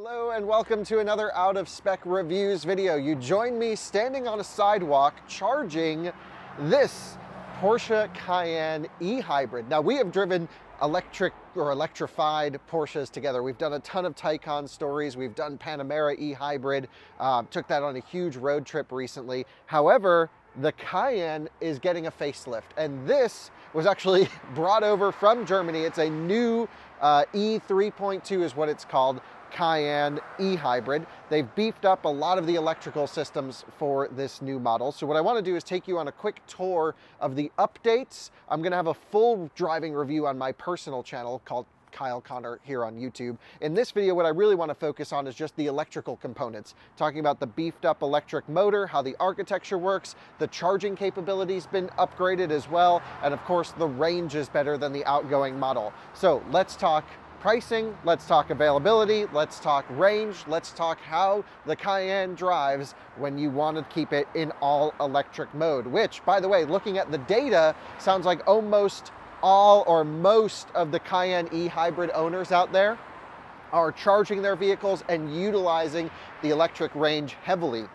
Hello and welcome to another Out of Spec Reviews video. You join me standing on a sidewalk charging this Porsche Cayenne e-hybrid. Now we have driven electric or electrified Porsches together. We've done a ton of Taycan stories. We've done Panamera e-hybrid. Took that on a huge road trip recently. However, the Cayenne is getting a facelift, and this was actually brought over from Germany. It's a new E3.2 is what it's called, Cayenne e-hybrid. They've beefed up a lot of the electrical systems for this new model. So what I want to do is take you on a quick tour of the updates. I'm going to have a full driving review on my personal channel called Kyle Connor here on YouTube. In this video, what I really want to focus on is just the electrical components, talking about the beefed up electric motor, how the architecture works, the charging capability's been upgraded as well, and of course the range is better than the outgoing model. So let's talk pricing, let's talk availability, let's talk range, let's talk how the Cayenne drives when you want to keep it in all electric mode, which, by the way, looking at the data, sounds like almost all or most of the Cayenne e-hybrid owners out there are charging their vehicles and utilizing the electric range heavily.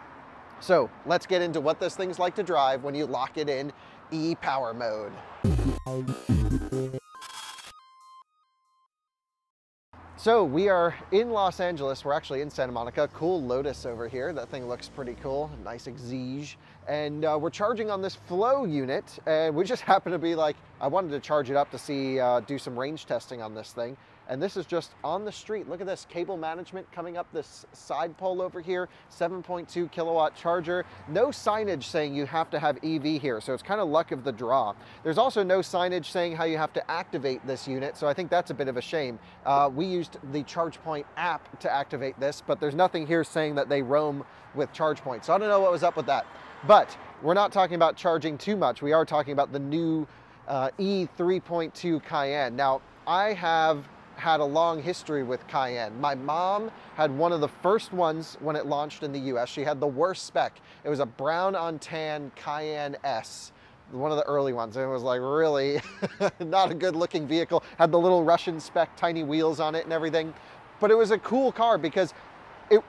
So let's get into what this thing's like to drive when you lock it in e-power mode. So we are in Los Angeles. We're actually in Santa Monica. Cool Lotus over here. That thing looks pretty cool. Nice Exige. And we're charging on this Flow unit. And we just happen to be like, I wanted to charge it up to see, do some range testing on this thing. And this is just on the street. Look at this cable management coming up this side pole over here, 7.2 kilowatt charger. No signage saying you have to have EV here, so it's kind of luck of the draw. There's also no signage saying how you have to activate this unit, so I think that's a bit of a shame. We used the ChargePoint app to activate this, but there's nothing here saying that they roam with ChargePoint, so I don't know what was up with that. But we're not talking about charging too much. We are talking about the new E3.2 Cayenne. Now, I have had a long history with Cayenne. My mom had one of the first ones when it launched in the US. She had the worst spec. It was a brown on tan Cayenne S, one of the early ones. And it was like really not a good looking vehicle. Had the little Russian spec, tiny wheels on it and everything. But it was a cool car because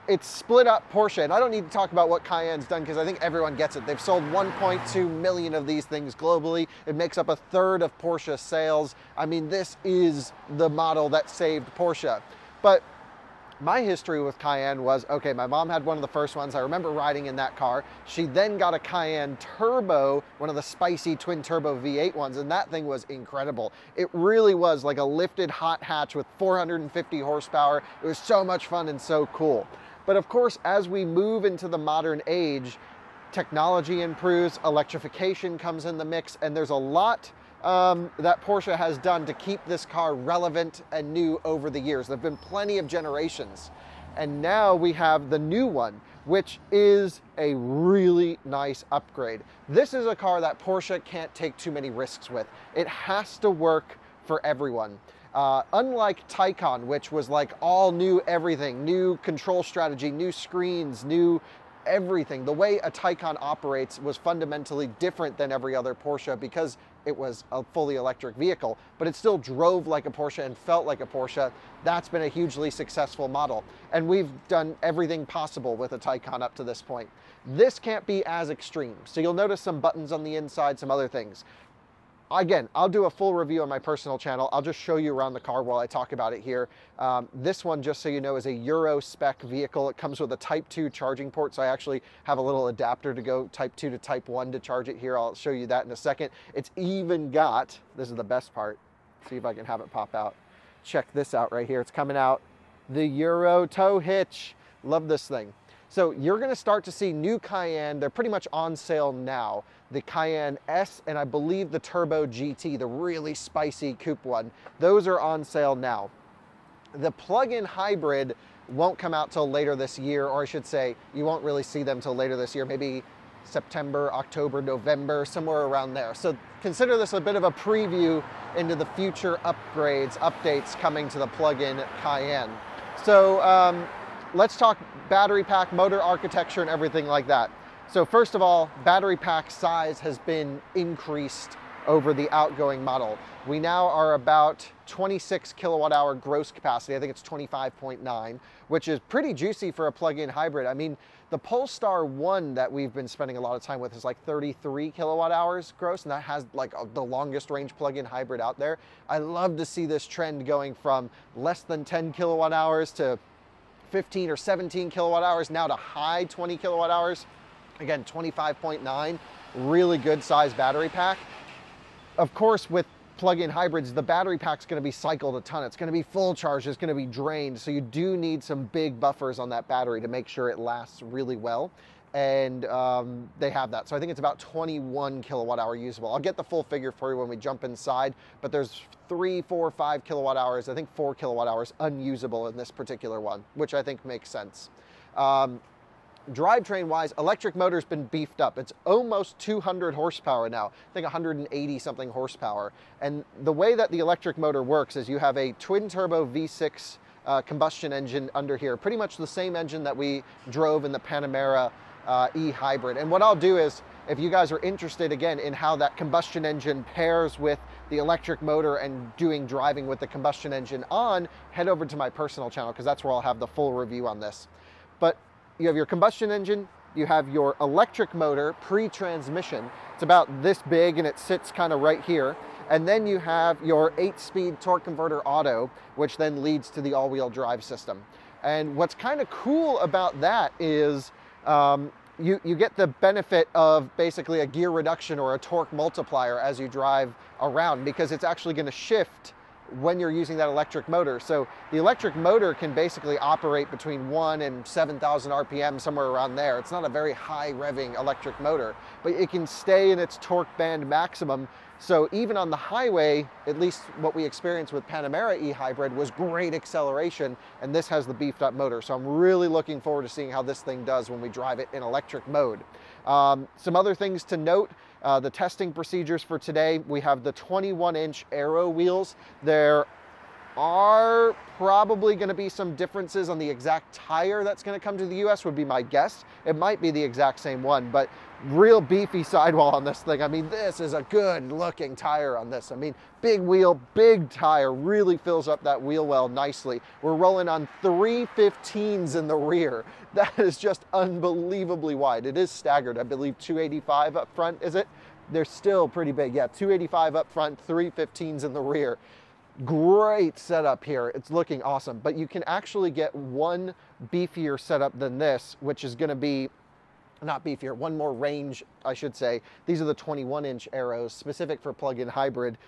it's split up Porsche, and I don't need to talk about what Cayenne's done because I think everyone gets it. They've sold 1.2 million of these things globally. It makes up a third of Porsche sales. I mean, this is the model that saved Porsche. But my history with Cayenne was, okay, my mom had one of the first ones. I remember riding in that car. She then got a Cayenne Turbo, one of the spicy twin turbo V8 ones, and that thing was incredible. It really was like a lifted hot hatch with 450 horsepower. It was so much fun and so cool. But of course, as we move into the modern age, technology improves, electrification comes in the mix, and there's a lot that Porsche has done to keep this car relevant and new over the years. There have been plenty of generations. And now we have the new one, which is a really nice upgrade. This is a car that Porsche can't take too many risks with. It has to work for everyone. Unlike Taycan, which was like all new everything, new control strategy, new screens, new everything. The way a Taycan operates was fundamentally different than every other Porsche because it was a fully electric vehicle, but it still drove like a Porsche and felt like a Porsche. That's been a hugely successful model. And we've done everything possible with a Taycan up to this point. This can't be as extreme. So you'll notice some buttons on the inside, some other things. Again, I'll do a full review on my personal channel. I'll just show you around the car while I talk about it here. This one, just so you know, is a Euro spec vehicle. It comes with a Type 2 charging port, so I actually have a little adapter to go Type 2 to Type 1 to charge it here. I'll show you that in a second. It's even got, this is the best part, see if I can have it pop out. Check this out right here. It's coming out, the Euro tow hitch. Love this thing. So you're gonna start to see new Cayenne. They're pretty much on sale now. The Cayenne S and I believe the Turbo GT, the really spicy coupe one, those are on sale now. The plug-in hybrid won't come out till later this year, or I should say, you won't really see them till later this year, maybe September, October, November, somewhere around there. So consider this a bit of a preview into the future upgrades, updates coming to the plug-in Cayenne. So let's talk battery pack, motor architecture, and everything like that. So first of all, battery pack size has been increased over the outgoing model. We now are about 26 kilowatt hour gross capacity. I think it's 25.9, which is pretty juicy for a plug-in hybrid. I mean, the Polestar 1 that we've been spending a lot of time with is like 33 kilowatt hours gross, and that has like the longest range plug-in hybrid out there. I love to see this trend going from less than 10 kilowatt hours to 15 or 17 kilowatt hours, now to high 20 kilowatt hours. Again, 25.9, really good size battery pack. Of course, with plug-in hybrids, the battery pack's going to be cycled a ton. It's going to be full charged, it's going to be drained. So you do need some big buffers on that battery to make sure it lasts really well. And they have that. So I think it's about 21 kilowatt hour usable. I'll get the full figure for you when we jump inside, but there's 3, 4, 5 kilowatt hours, I think 4 kilowatt hours unusable in this particular one, which I think makes sense. Drivetrain wise, electric motor's been beefed up. It's almost 200 horsepower now. I think 180 something horsepower. And the way that the electric motor works is you have a twin turbo V6 combustion engine under here, pretty much the same engine that we drove in the Panamera e-hybrid. And what I'll do is, if you guys are interested again in how that combustion engine pairs with the electric motor and doing driving with the combustion engine on, head over to my personal channel, because that's where I'll have the full review on this. But you have your combustion engine, you have your electric motor pre-transmission. It's about this big and it sits kind of right here. And then you have your 8-speed torque converter auto, which then leads to the all-wheel drive system. And what's kind of cool about that is you get the benefit of basically a gear reduction or a torque multiplier as you drive around, because it's actually going to shift when you're using that electric motor. So the electric motor can basically operate between 1 and 7,000 RPM, somewhere around there. It's not a very high revving electric motor, but it can stay in its torque band maximum. So even on the highway, at least what we experienced with Panamera e-hybrid was great acceleration, and this has the beefed up motor. So I'm really looking forward to seeing how this thing does when we drive it in electric mode. Some other things to note. The testing procedures for today, we have the 21-inch aero wheels. There are probably going to be some differences on the exact tire that's going to come to the US, would be my guess. It might be the exact same one, but real beefy sidewall on this thing. I mean, this is a good looking tire on this. I mean, big wheel, big tire, really fills up that wheel well nicely. We're rolling on 315s in the rear. That is just unbelievably wide. It is staggered. I believe 285 up front, is it? They're still pretty big. Yeah, 285 up front, 315s in the rear. Great setup here. It's looking awesome, but you can actually get one beefier setup than this, which is going to be not beefier, one more range, I should say. These are the 21-inch arrows specific for plug-in hybrid.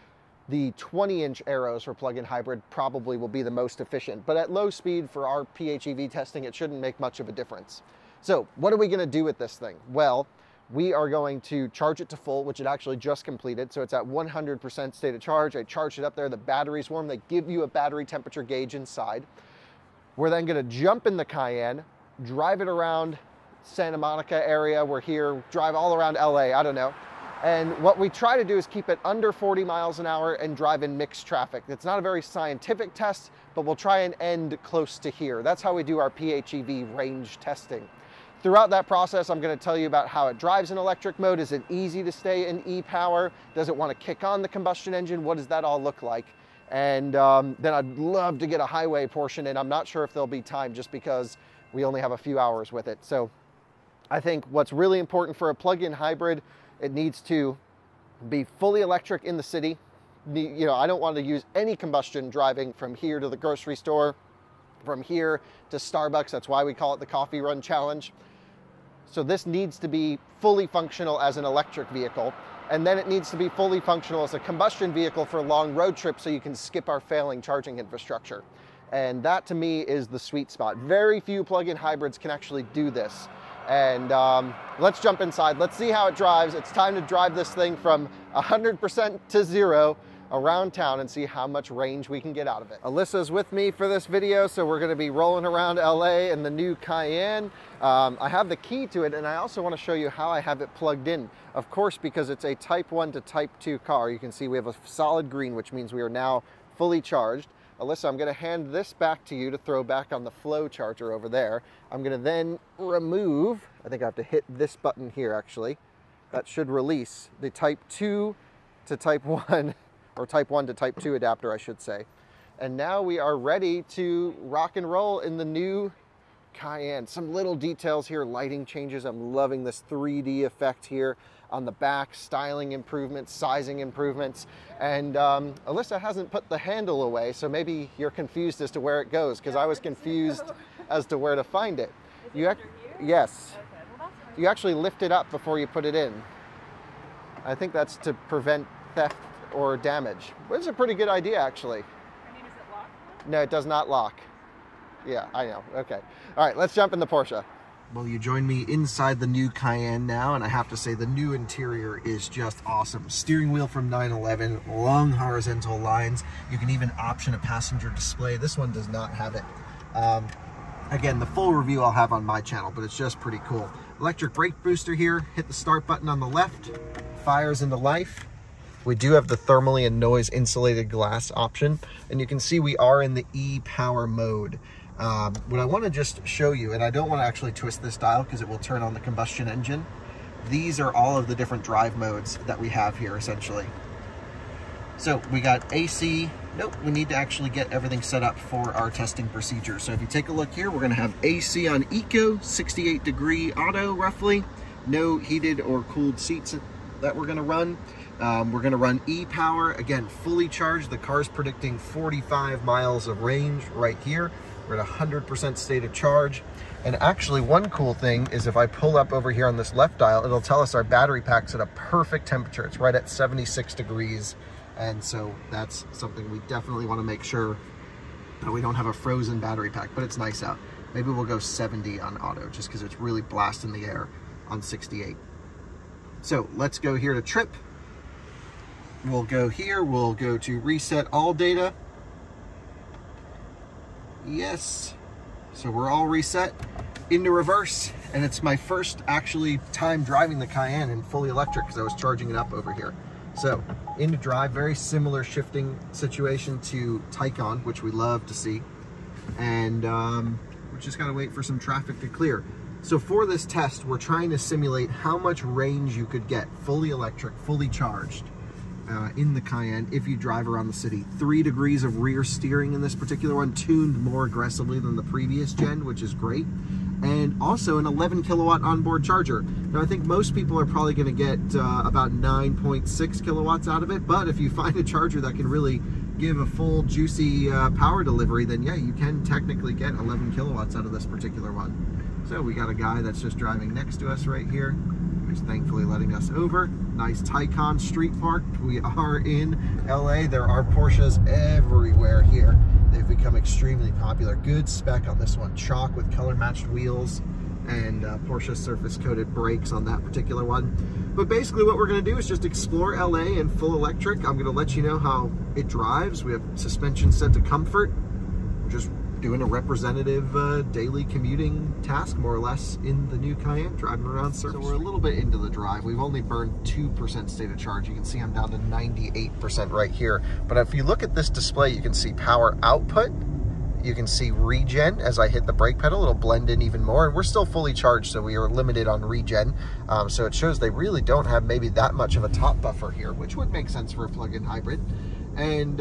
The 20-inch arrows for plug-in hybrid probably will be the most efficient, but at low speed for our PHEV testing, it shouldn't make much of a difference. So what are we going to do with this thing? Well, we are going to charge it to full, which it actually just completed. So it's at 100% state of charge. I charged it up there. The battery's warm. They give you a battery temperature gauge inside. We're then going to jump in the Cayenne, drive it around Santa Monica area. We're here, drive all around LA, I don't know. And what we try to do is keep it under 40 miles an hour and drive in mixed traffic. It's not a very scientific test, but we'll try and end close to here. That's how we do our PHEV range testing. Throughout that process, I'm going to tell you about how it drives in electric mode. Is it easy to stay in e-power? Does it want to kick on the combustion engine? What does that all look like? And then I'd love to get a highway portion in. I'm not sure if there'll be time just because we only have a few hours with it. So I think what's really important for a plug-in hybrid, it needs to be fully electric in the city. You know, I don't want to use any combustion driving from here to the grocery store, from here to Starbucks. That's why we call it the coffee run challenge. So this needs to be fully functional as an electric vehicle, and then it needs to be fully functional as a combustion vehicle for long road trips so you can skip our failing charging infrastructure. And that to me is the sweet spot. Very few plug-in hybrids can actually do this. And let's jump inside. Let's see how it drives. It's time to drive this thing from 100% to 0 around town and see how much range we can get out of it. Alyssa's with me for this video, so we're going to be rolling around LA in the new Cayenne. I have the key to it, and I also want to show you how I have it plugged in. Of course, because it's a Type 1 to Type 2 car, you can see we have a solid green, which means we are now fully charged. Alyssa, I'm going to hand this back to you to throw back on the flow charger over there. I'm going to then remove, I think I have to hit this button here actually, that should release the Type 2 to Type 1, or Type 1 to Type 2 adapter, I should say. And now we are ready to rock and roll in the new Cayenne. Some little details here, lighting changes. I'm loving this 3D effect here on the back, styling improvements, sizing improvements. And Alyssa hasn't put the handle away, so maybe you're confused as to where it goes, because I was confused as to where to find it. Yes. Okay, well, that's fine. You actually lift it up before you put it in. I think that's to prevent theft or damage. Which is a pretty good idea, actually. I mean, is it locked? No, it does not lock. Yeah, I know. Okay. All right, let's jump in the Porsche. Well, you join me inside the new Cayenne now, and I have to say the new interior is just awesome. Steering wheel from 911, long horizontal lines. You can even option a passenger display. This one does not have it. Again, the full review I'll have on my channel, but it's just pretty cool. Electric brake booster here. Hit the start button on the left. Fires into life. We do have the thermally and noise insulated glass option, and you can see we are in the e-power mode. What I want to just show you, and I don't want to actually twist this dial because it will turn on the combustion engine. These are all of the different drive modes that we have here, essentially. So we got AC. Nope, we need to actually get everything set up for our testing procedure. So if you take a look here, we're going to have AC on Eco, 68-degree auto roughly. No heated or cooled seats that we're going to run. We're going to run e-power, again, fully charged. The car's predicting 45 miles of range right here. We're at 100% state of charge. And actually, one cool thing is if I pull up over here on this left dial, it'll tell us our battery pack's at a perfect temperature. It's right at 76 degrees. And so that's something we definitely want to make sure that we don't have a frozen battery pack, but it's nice out. Maybe we'll go 70 on auto just because it's really blasting the air on 68. So let's go here to trip. We'll go here, we'll go to reset all data. Yes. So we're all reset into reverse, and it's my first actually time driving the Cayenne in fully electric because I was charging it up over here. So into drive, very similar shifting situation to Taycan, which we love to see. And we just gotta wait for some traffic to clear. So for this test, we're trying to simulate how much range you could get fully electric, fully charged in the Cayenne if you drive around the city. 3 degrees of rear steering in this particular one, tuned more aggressively than the previous gen, which is great. And also an 11 kilowatt onboard charger. Now I think most people are probably gonna get about 9.6 kilowatts out of it, but if you find a charger that can really give a full juicy power delivery, then yeah, you can technically get 11 kilowatts out of this particular one. So we got a guy that's just driving next to us right here, who's thankfully letting us over. Nice Taycan street park. We are in LA. There are Porsches everywhere here. They've become extremely popular. Good spec on this one. Chalk with color matched wheels and Porsche surface coated brakes on that particular one. But basically what we're gonna do is just explore LA in full electric. I'm gonna let you know how it drives. We have suspension set to comfort. We're just doing a representative daily commuting task, more or less, in the new Cayenne, driving around surface. So we're a little bit into the drive. We've only burned 2% state of charge. You can see I'm down to 98% right here. But if you look at this display, you can see power output. You can see regen. As I hit the brake pedal, it'll blend in even more. And we're still fully charged, so we are limited on regen. So it shows they really don't have maybe that much of a top buffer here, which would make sense for a plug-in hybrid. And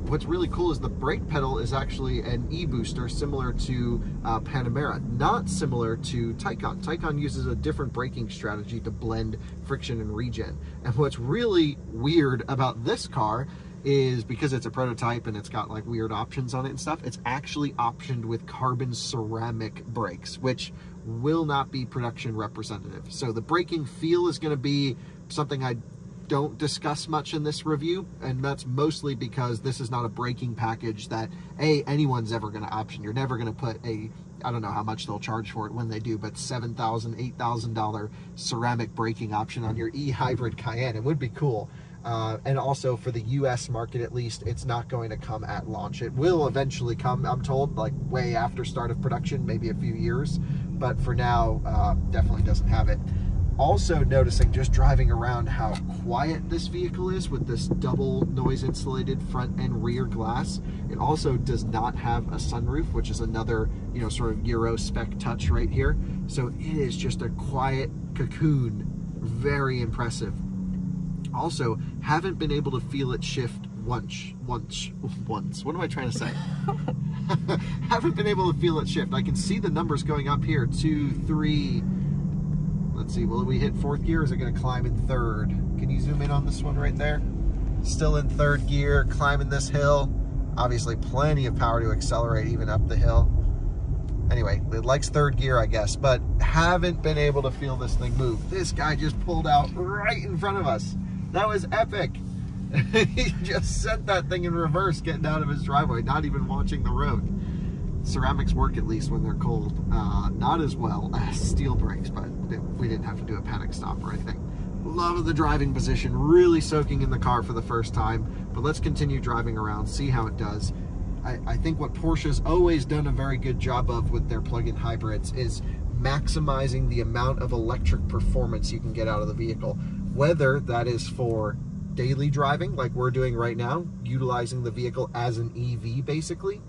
what's really cool is the brake pedal is actually an e-booster similar to Panamera, not similar to Taycan. Taycan uses a different braking strategy to blend friction and regen. And what's really weird about this car is because it's a prototype and it's got like weird options on it and stuff, it's actually optioned with carbon ceramic brakes, which will not be production representative. So the braking feel is going to be something I don't discuss much in this review, and that's mostly because this is not a braking package that anyone's ever going to option. You're never going to put I don't know how much they'll charge for it when they do, but $7,000, $8,000 ceramic braking option on your e-hybrid Cayenne. It would be cool. And also for the US market, at least, it's not going to come at launch. It will eventually come, I'm told, like way after start of production, maybe a few years, but for now, definitely doesn't have it. Also noticing, just driving around, how quiet this vehicle is with this double noise insulated front and rear glass. It also does not have a sunroof, which is another, you know, sort of Euro spec touch right here. So it is just a quiet cocoon, very impressive. Also, haven't been able to feel it shift once. What am I trying to say? Haven't been able to feel it shift. I can see the numbers going up here, 2, 3. Let's see, will we hit 4th gear or is it going to climb in 3rd? Can you zoom in on this one right there? Still in 3rd gear, climbing this hill. Obviously plenty of power to accelerate even up the hill. Anyway, it likes 3rd gear, I guess, but haven't been able to feel this thing move. This guy just pulled out right in front of us. That was epic. He just sent that thing in reverse, getting out of his driveway, not even watching the road. Ceramics work at least when they're cold. Not as well as steel brakes, but we didn't have to do a panic stop or anything. Love the driving position, really soaking in the car for the first time. But let's continue driving around, see how it does. I think what Porsche's always done a very good job of with their plug-in hybrids is maximizing the amount of electric performance you can get out of the vehicle. Whether that is for daily driving, like we're doing right now, utilizing the vehicle as an EV basically,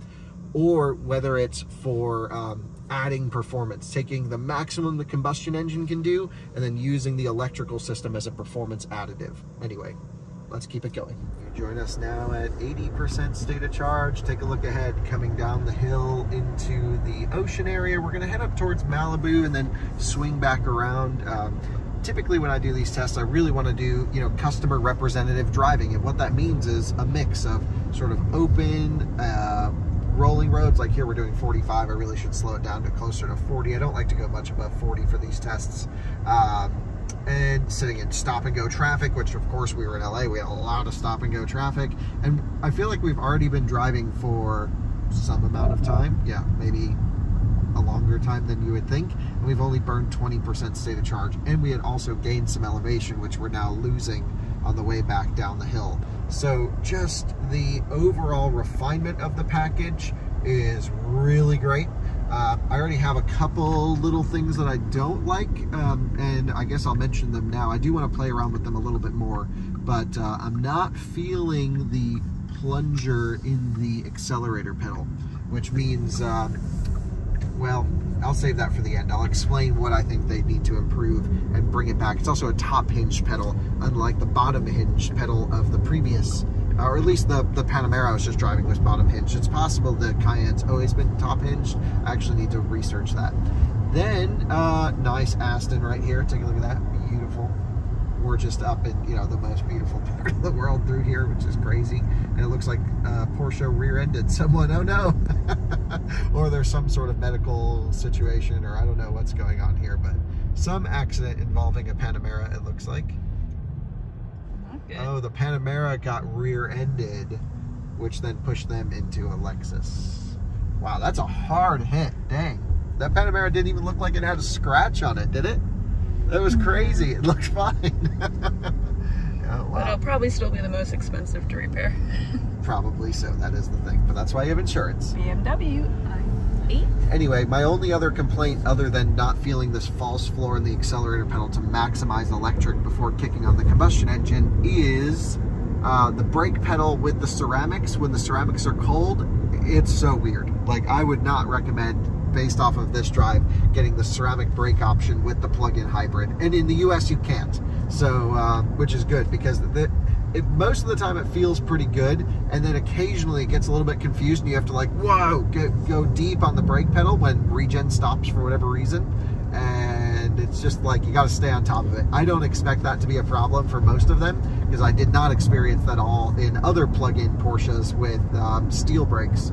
or whether it's for adding performance, taking the maximum the combustion engine can do and then using the electrical system as a performance additive. Anyway, let's keep it going. You join us now at 80% state of charge. Take a look ahead, coming down the hill into the ocean area. We're gonna head up towards Malibu and then swing back around. Typically when I do these tests, I really want to do, you know, customer representative driving. And what that means is a mix of sort of open, rolling roads. Like here we're doing 45. I really should slow it down to closer to 40. I don't like to go much above 40 for these tests. And sitting in stop and go traffic, which of course we were in LA, we had a lot of stop and go traffic. And I feel like we've already been driving for some amount of time. Yeah, maybe a longer time than you would think. And we've only burned 20% state of charge. And we had also gained some elevation, which we're now losing on the way back down the hill. So just the overall refinement of the package is really great. I already have a couple little things that I don't like, and I guess I'll mention them now. I do want to play around with them a little bit more, but I'm not feeling the plunger in the accelerator pedal, which means, well, I'll save that for the end. I'll explain what I think they need to improve and bring it back. It's also a top hinge pedal, unlike the bottom hinge pedal of the previous, or at least the Panamera I was just driving was bottom hinged. It's possible the Cayenne's always been top hinged. I actually need to research that. Then, nice Aston right here. Take a look at that, beautiful. We're just up in, you know, the most beautiful part of the world through here, which is crazy. And it looks like Porsche rear-ended someone, oh no. Or there's some sort of medical situation, or I don't know what's going on here, but some accident involving a Panamera, it looks like. Okay. Oh, the Panamera got rear-ended, which then pushed them into a Lexus. Wow, that's a hard hit, dang. That Panamera didn't even look like it had a scratch on it, did it? That was crazy. It looked fine. Oh, wow. But it'll probably still be the most expensive to repair. Probably so. That is the thing. But that's why you have insurance. BMW i8. Anyway, my only other complaint, other than not feeling this false floor in the accelerator pedal to maximize electric before kicking on the combustion engine, is the brake pedal with the ceramics. When the ceramics are cold, it's so weird. Like, I would not recommend, based off of this drive, getting the ceramic brake option with the plug-in hybrid. And in the US you can't, so which is good, because most of the time it feels pretty good, and then occasionally it gets a little bit confused and you have to, like, whoa, go deep on the brake pedal when regen stops for whatever reason, and it's just like you got to stay on top of it. I don't expect that to be a problem for most of them, because I did not experience that all in other plug-in Porsches with steel brakes.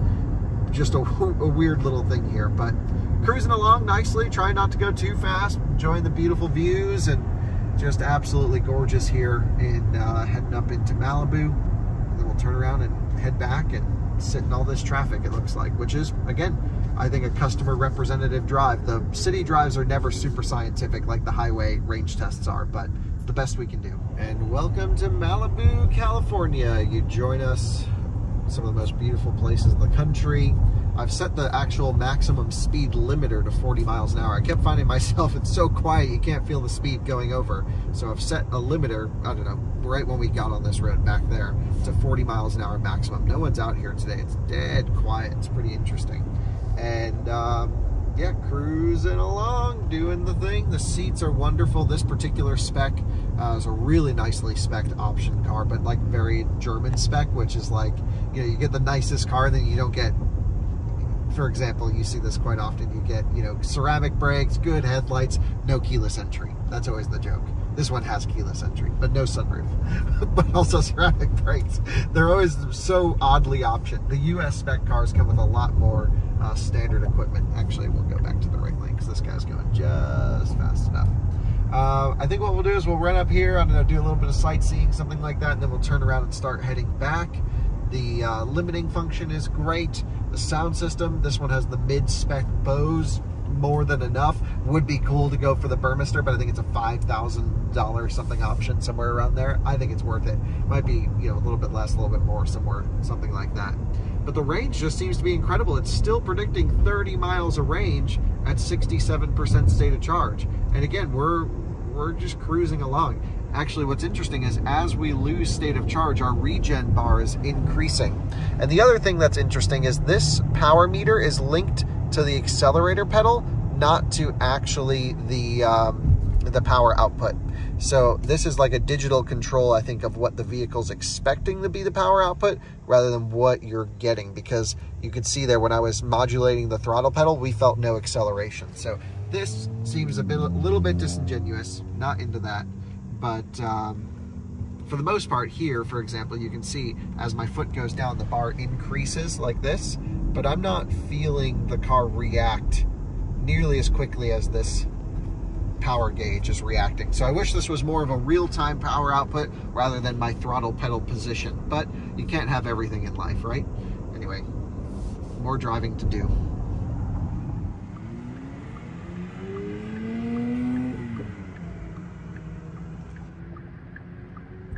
Just a weird little thing here, but cruising along nicely, trying not to go too fast, enjoying the beautiful views, and just absolutely gorgeous here in heading up into Malibu. And then we'll turn around and head back and sit in all this traffic, it looks like, which is, again, I think a customer representative drive. The city drives are never super scientific like the highway range tests are, but it's the best we can do. And welcome to Malibu, California. You join us, some of the most beautiful places in the country. I've set the actual maximum speed limiter to 40 miles an hour. I kept finding myself, it's so quiet you can't feel the speed going over. So I've set a limiter, I don't know, right when we got on this road back there, to 40 miles an hour maximum. No one's out here today. It's dead quiet. It's pretty interesting. And yeah, cruising along, doing the thing. The seats are wonderful. This particular spec It's a really nicely spec'd option car, but like very German spec, which is like, you know, you get the nicest car, then you don't get, for example, you see this quite often, you get, you know, ceramic brakes, good headlights, no keyless entry. That's always the joke. This one has keyless entry, but no sunroof, but also ceramic brakes. They're always so oddly optioned. The US spec cars come with a lot more standard equipment. Actually, we'll go back to the right lane because this guy's going just fast enough. I think what we'll do is we'll run up here, I don't know, do a little bit of sightseeing, something like that, and then we'll turn around and start heading back. The limiting function is great. The sound system, this one has the mid-spec Bose, more than enough. Would be cool to go for the Burmester, but I think it's a $5,000 something option, somewhere around there. I think it's worth it. Might be, you know, a little bit less, a little bit more, somewhere, something like that. But the range just seems to be incredible. It's still predicting 30 miles of range at 67% state of charge. And again, we're just cruising along. Actually, what's interesting is as we lose state of charge, our regen bar is increasing. And the other thing that's interesting is this power meter is linked to the accelerator pedal, not to actually the power output. So this is like a digital control, I think, of what the vehicle's expecting to be the power output rather than what you're getting, because you could see there when I was modulating the throttle pedal, we felt no acceleration. So this seems a little bit disingenuous, not into that. But for the most part here, for example, you can see as my foot goes down, the bar increases like this, but I'm not feeling the car react nearly as quickly as this power gauge is reacting. So I wish this was more of a real-time power output rather than my throttle pedal position, but you can't have everything in life, right? Anyway, more driving to do.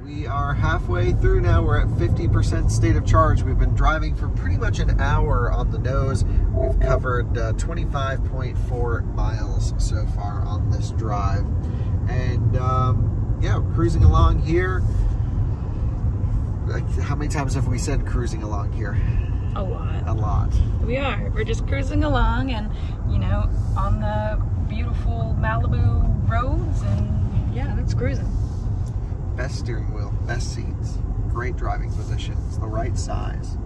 We are halfway through now. We're at 50% state of charge. We've been driving for pretty much an hour on the nose. We've covered 25.4 miles so far on this drive. And yeah, cruising along here. Like, how many times have we said cruising along here? A lot. A lot. We are. We're just cruising along and, you know, on the beautiful Malibu roads, and yeah, that's cruising. Best steering wheel, best seats, great driving position, it's the right size.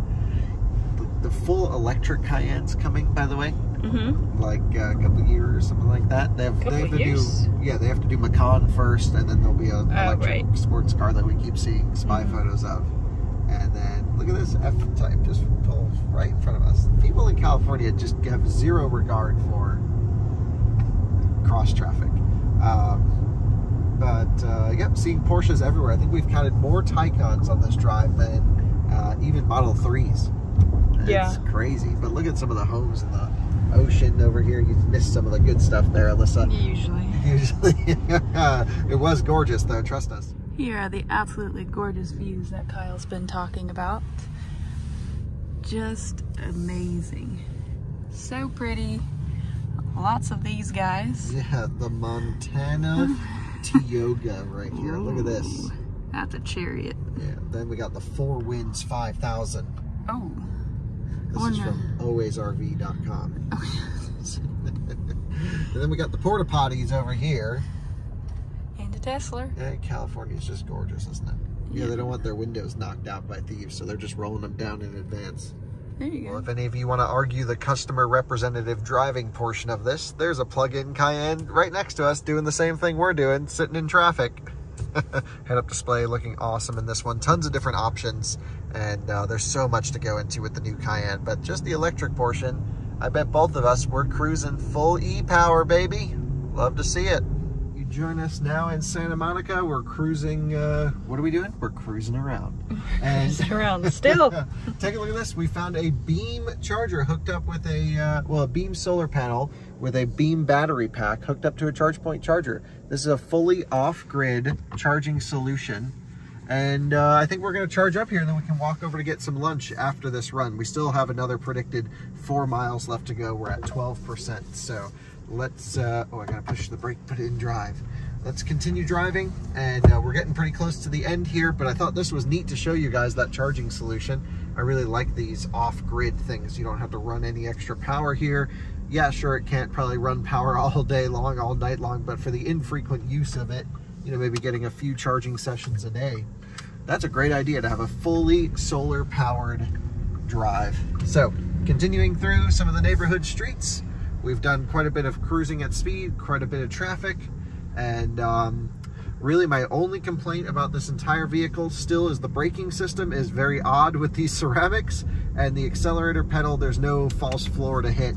The full electric Cayenne's coming, by the way. Mm-hmm. Like a couple of years or something like that. They have to do Macan first, and then there'll be an electric sports car that we keep seeing spy photos of. And then look at this F-Type just pulls right in front of us. People in California just have zero regard for cross traffic. Yep, seeing Porsches everywhere. I think we've counted more Taycans on this drive than even Model 3s. It's crazy. But look at some of the homes in the ocean over here. You've missed some of the good stuff there, Alyssa. Usually. It was gorgeous, though. Trust us. Here are the absolutely gorgeous views that Kyle's been talking about. Just amazing. So pretty. Lots of these guys. Yeah, the Montana Tioga right here. Look at this. That's a Chariot. Yeah, then we got the Four Winds 5000. Oh. This is from alwaysrv.com. And then we got the porta potties over here. And a Tesla. Yeah, California's just gorgeous, isn't it? Yeah, they don't want their windows knocked out by thieves, so they're just rolling them down in advance. There you go. Well, if any of you want to argue the customer representative driving portion of this, there's a plug-in Cayenne right next to us doing the same thing we're doing, sitting in traffic. Head-up display looking awesome in this one. Tons of different options, and there's so much to go into with the new Cayenne. But just the electric portion, I bet both of us, we're cruising full e-power, baby. Love to see it. You join us now in Santa Monica. We're cruising, what are we doing? We're cruising around. Cruising around still. Take a look at this. We found a beam charger hooked up with a beam solar panel with a beam battery pack hooked up to a ChargePoint charger. This is a fully off-grid charging solution. And I think we're going to charge up here, and then we can walk over to get some lunch after this run. We still have another predicted 4 miles left to go. We're at 12%. So let's, oh, I got to push the brake, put it in drive. Let's continue driving, and we're getting pretty close to the end here, but I thought this was neat to show you guys that charging solution. I really like these off-grid things. You don't have to run any extra power here. Yeah, sure, it can't probably run power all day long, all night long, but for the infrequent use of it, you know, maybe getting a few charging sessions a day. That's a great idea to have a fully solar powered drive. So continuing through some of the neighborhood streets, we've done quite a bit of cruising at speed, quite a bit of traffic, and really my only complaint about this entire vehicle still is the braking system is very odd with these ceramics, and the accelerator pedal, there's no false floor to hit.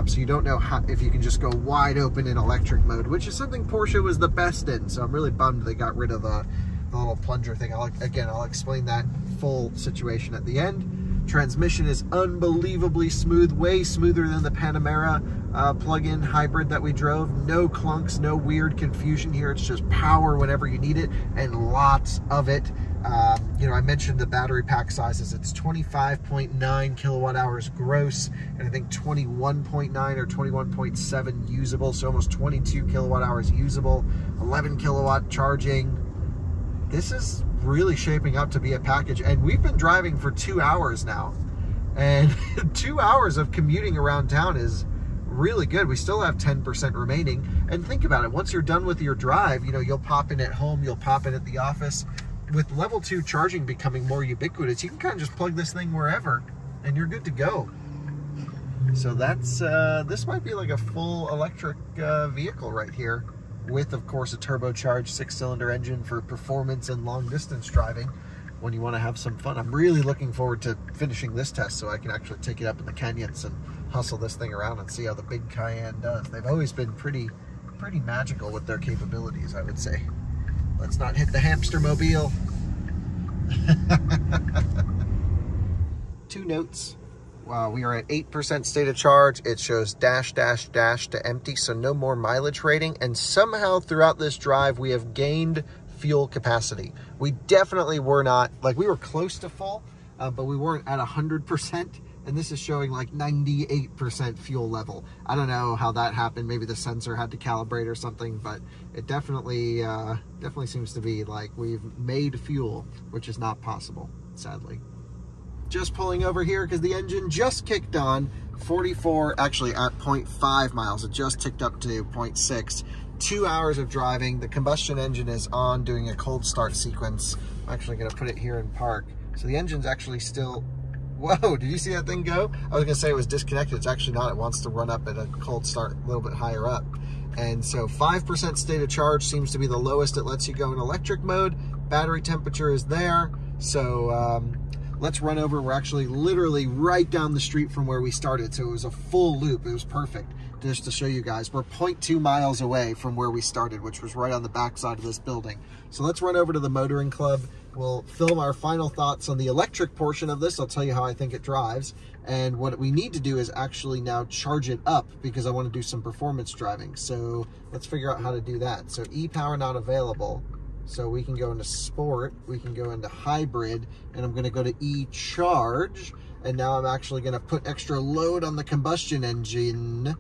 So you don't know if you can just go wide open in electric mode, which is something Porsche was the best in. So I'm really bummed they got rid of the little plunger thing. I'll explain that full situation at the end. Transmission is unbelievably smooth, way smoother than the Panamera plug-in hybrid that we drove. No clunks, no weird confusion here. It's just power whenever you need it, and lots of it. You know, I mentioned the battery pack sizes. It's 25.9 kilowatt hours gross, and I think 21.9 or 21.7 usable, so almost 22 kilowatt hours usable, 11 kilowatt charging. This is really shaping up to be a package, and we've been driving for 2 hours now, and 2 hours of commuting around town is really good. We still have 10% remaining, and think about it, once you're done with your drive, you know, you'll pop in at home, you'll pop in at the office. With level 2 charging becoming more ubiquitous, you can kind of just plug this thing wherever and you're good to go. So that's this might be like a full electric vehicle right here, with of course a turbocharged 6-cylinder engine for performance and long distance driving when you want to have some fun. I'm really looking forward to finishing this test so I can actually take it up in the canyons and hustle this thing around and see how the big Cayenne does. They've always been pretty magical with their capabilities, I would say. Let's not hit the hamster mobile. 2 notes. Wow, we are at 8% state of charge. It shows dash, dash, dash to empty, so no more mileage rating. And somehow throughout this drive, we have gained fuel capacity. We definitely were not, like, we were close to full, but we weren't at 100%. And this is showing like 98% fuel level. I don't know how that happened. Maybe the sensor had to calibrate or something, but it definitely seems to be like we've made fuel, which is not possible, sadly. Just pulling over here because the engine just kicked on. 44, actually at 0.5 miles. It just ticked up to 0.6. 2 hours of driving. The combustion engine is on, doing a cold start sequence. I'm actually gonna put it here in park. So the engine's actually still, whoa, did you see that thing go? I was gonna say it was disconnected. It's actually not. It wants to run up at a cold start a little bit higher up. And so 5% state of charge seems to be the lowest it lets you go in electric mode. Battery temperature is there. So let's run over. We're actually literally right down the street from where we started. So it was a full loop. It was perfect. Just to show you guys, we're 0.2 miles away from where we started, which was right on the back side of this building. So let's run over to the motoring club. We'll film our final thoughts on the electric portion of this. I'll tell you how I think it drives. And what we need to do is actually now charge it up because I want to do some performance driving. So let's figure out how to do that. So e-power not available. So we can go into sport, we can go into hybrid, and I'm gonna go to e-charge. And now I'm actually gonna put extra load on the combustion engine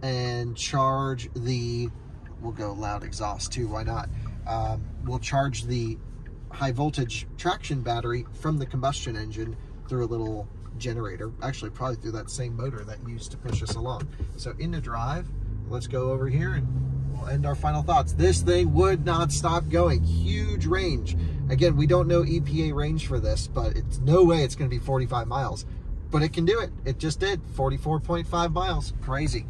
and charge the, we'll go loud exhaust too, why not? We'll charge the high voltage traction battery from the combustion engine through a little generator, actually probably through that same motor that used to push us along. So into drive, let's go over here and we'll end our final thoughts. This thing would not stop going. Huge range. Again, we don't know EPA range for this, but it's no way it's going to be 45 miles. But it can do it. It just did. 44.5 miles. Crazy.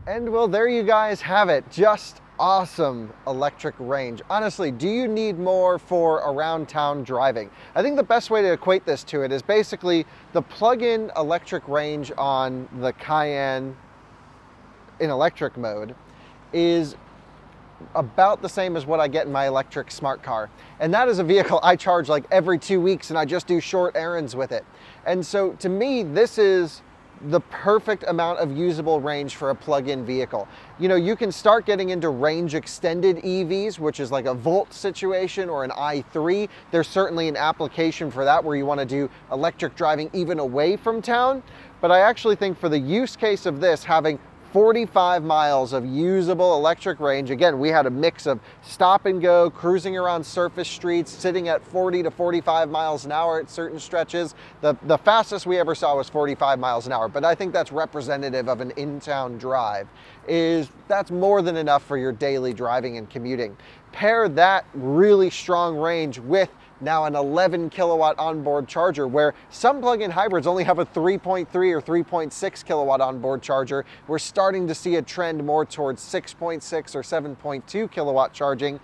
And well, there you guys have it. Just awesome electric range. Honestly, do you need more for around town driving? I think the best way to equate this to it is basically the plug-in electric range on the Cayenne in electric mode is about the same as what I get in my electric smart car. And that is a vehicle I charge like every 2 weeks and I just do short errands with it. And so to me, this is the perfect amount of usable range for a plug-in vehicle. You know, you can start getting into range extended EVs, which is like a Volt situation or an i3. There's certainly an application for that where you want to do electric driving even away from town. But I actually think for the use case of this, having 45 miles of usable electric range. Again, we had a mix of stop and go, cruising around surface streets, sitting at 40 to 45 miles an hour at certain stretches. The fastest we ever saw was 45 miles an hour, but I think that's representative of an in-town drive. that's more than enough for your daily driving and commuting. Pair that really strong range with now an 11 kilowatt onboard charger, where some plug-in hybrids only have a 3.3 or 3.6 kilowatt onboard charger. We're starting to see a trend more towards 6.6 or 7.2 kilowatt charging.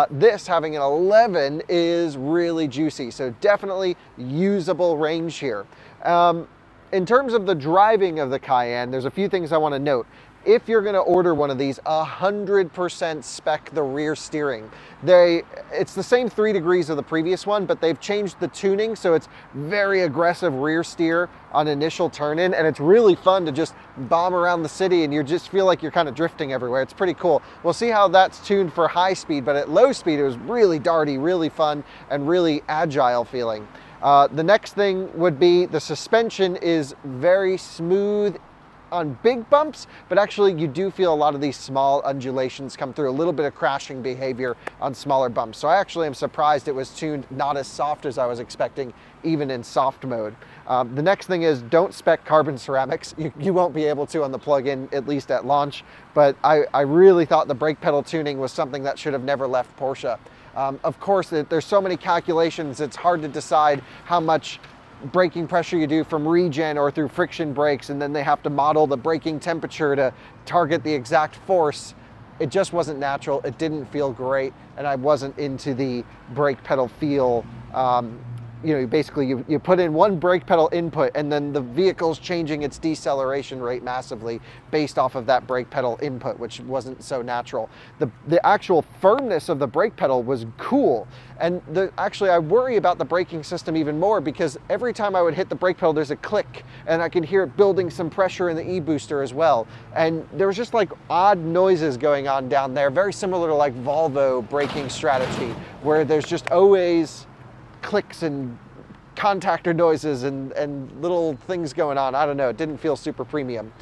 This having an 11 is really juicy, so definitely usable range here. In terms of the driving of the Cayenne, there's a few things I want to note. If you're going to order one of these, 100% spec the rear steering. It's the same 3 degrees of the previous one, but they've changed the tuning, so it's very aggressive rear steer on initial turn-in, and it's really fun to just bomb around the city and you just feel like you're kind of drifting everywhere. It's pretty cool. We'll see how that's tuned for high speed, but at low speed it was really darty, really fun, and really agile feeling. The next thing would be the suspension is very smooth on big bumps, but actually you do feel a lot of these small undulations come through, a little bit of crashing behavior on smaller bumps. So I actually am surprised it was tuned not as soft as I was expecting, even in soft mode. The next thing is don't spec carbon ceramics. You won't be able to on the plug-in, at least at launch, but I really thought the brake pedal tuning was something that should have never left Porsche. Of course, there's so many calculations, it's hard to decide how much braking pressure you do from regen or through friction brakes, and then they have to model the braking temperature to target the exact force. It just wasn't natural, it didn't feel great, and I wasn't into the brake pedal feel. You know, basically you put in one brake pedal input and then the vehicle's changing its deceleration rate massively based off of that brake pedal input, which wasn't so natural. The actual firmness of the brake pedal was cool. And actually I worry about the braking system even more, because every time I would hit the brake pedal, there's a click and I could hear it building some pressure in the e-booster as well. And there was just like odd noises going on down there, very similar to like Volvo braking strategy, where there's just always clicks and contactor noises and little things going on. I don't know, it didn't feel super premium.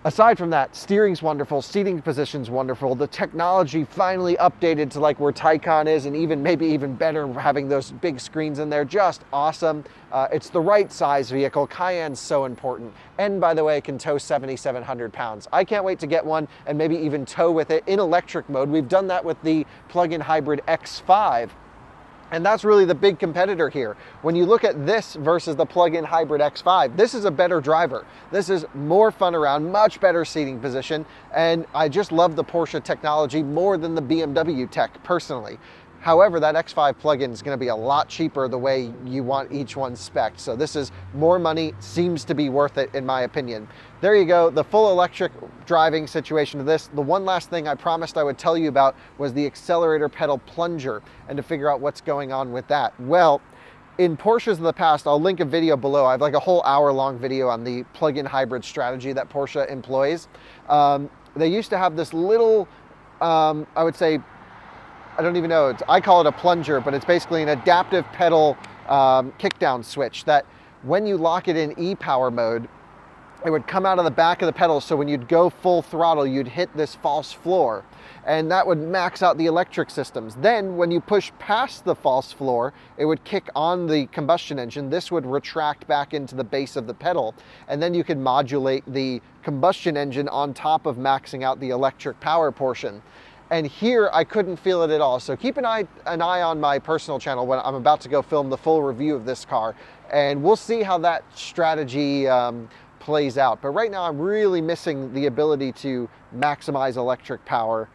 Aside from that, steering's wonderful, seating position's wonderful, the technology finally updated to like where Taycan is, and maybe even better, having those big screens in there, just awesome. It's the right size vehicle. Cayenne's so important. And by the way, it can tow 7,700 pounds. I can't wait to get one and maybe even tow with it in electric mode. We've done that with the plug-in hybrid X5. And that's really the big competitor here. When you look at this versus the plug-in hybrid X5, this is a better driver. This is more fun around, much better seating position, and I just love the Porsche technology more than the BMW tech personally. However, that X5 plug-in is going to be a lot cheaper the way you want each one spec'd. So this is more money, seems to be worth it in my opinion. There you go, the full electric driving situation of this. The one last thing I promised I would tell you about was the accelerator pedal plunger, and to figure out what's going on with that. Well, in Porsches of the past, I'll link a video below. I have like a whole hour-long video on the plug-in hybrid strategy that Porsche employs. They used to have this little, I would say, I don't even know, I call it a plunger, but it's basically an adaptive pedal kickdown switch that when you lock it in e-power mode, it would come out of the back of the pedal, so when you'd go full throttle, you'd hit this false floor, and that would max out the electric systems. Then when you push past the false floor, it would kick on the combustion engine. This would retract back into the base of the pedal, and then you could modulate the combustion engine on top of maxing out the electric power portion. And here I couldn't feel it at all. So keep an eye on my personal channel when I'm about to go film the full review of this car, and we'll see how that strategy plays out. But right now I'm really missing the ability to maximize electric power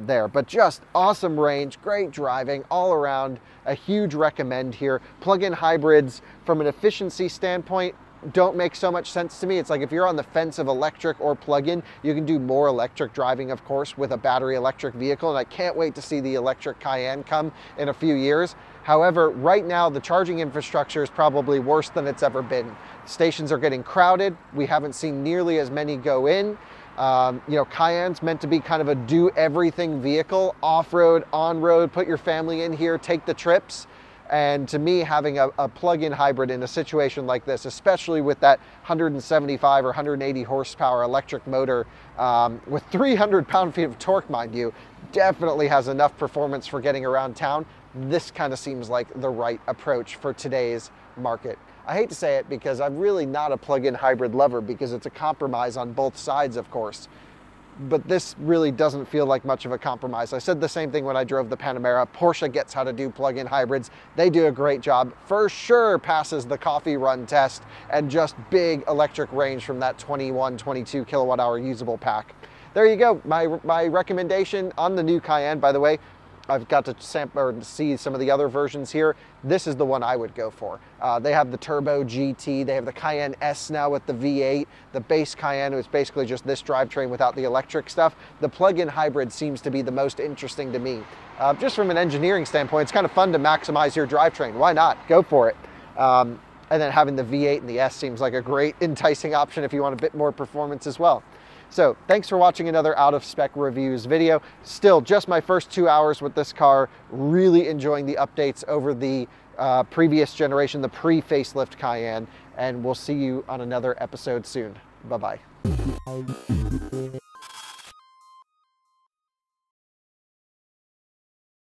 there. But just awesome range, great driving all around, a huge recommend here. Plug-in hybrids from an efficiency standpoint don't make so much sense to me. It's like if you're on the fence of electric or plug-in, you can do more electric driving, of course, with a battery electric vehicle, and I can't wait to see the electric Cayenne come in a few years. However, right now the charging infrastructure is probably worse than it's ever been. Stations are getting crowded. We haven't seen nearly as many go in. You know, Cayenne's meant to be kind of a do-everything vehicle, off-road, on-road, put your family in here, take the trips. And to me, having a plug-in hybrid in a situation like this, especially with that 175 or 180 horsepower electric motor with 300 pound-feet of torque, mind you, definitely has enough performance for getting around town. This kind of seems like the right approach for today's market. I hate to say it because I'm really not a plug-in hybrid lover, because it's a compromise on both sides, of course. but this really doesn't feel like much of a compromise. I said the same thing when I drove the Panamera. Porsche gets how to do plug-in hybrids. They do a great job. For sure passes the coffee run test, and just big electric range from that 21, 22 kilowatt hour usable pack. There you go, my recommendation on the new Cayenne. By the way, I've got to sample or see some of the other versions here. This is the one I would go for. They have the Turbo GT, they have the Cayenne S now with the V8. The base Cayenne is basically just this drivetrain without the electric stuff. The plug-in hybrid seems to be the most interesting to me. Just from an engineering standpoint, it's kind of fun to maximize your drivetrain. Why not? Go for it. And then having the V8 and the S seems like a great enticing option if you want a bit more performance as well. So thanks for watching another Out of Spec Reviews video. Still just my first 2 hours with this car, really enjoying the updates over the previous generation, the pre-facelift Cayenne, and we'll see you on another episode soon. Bye-bye.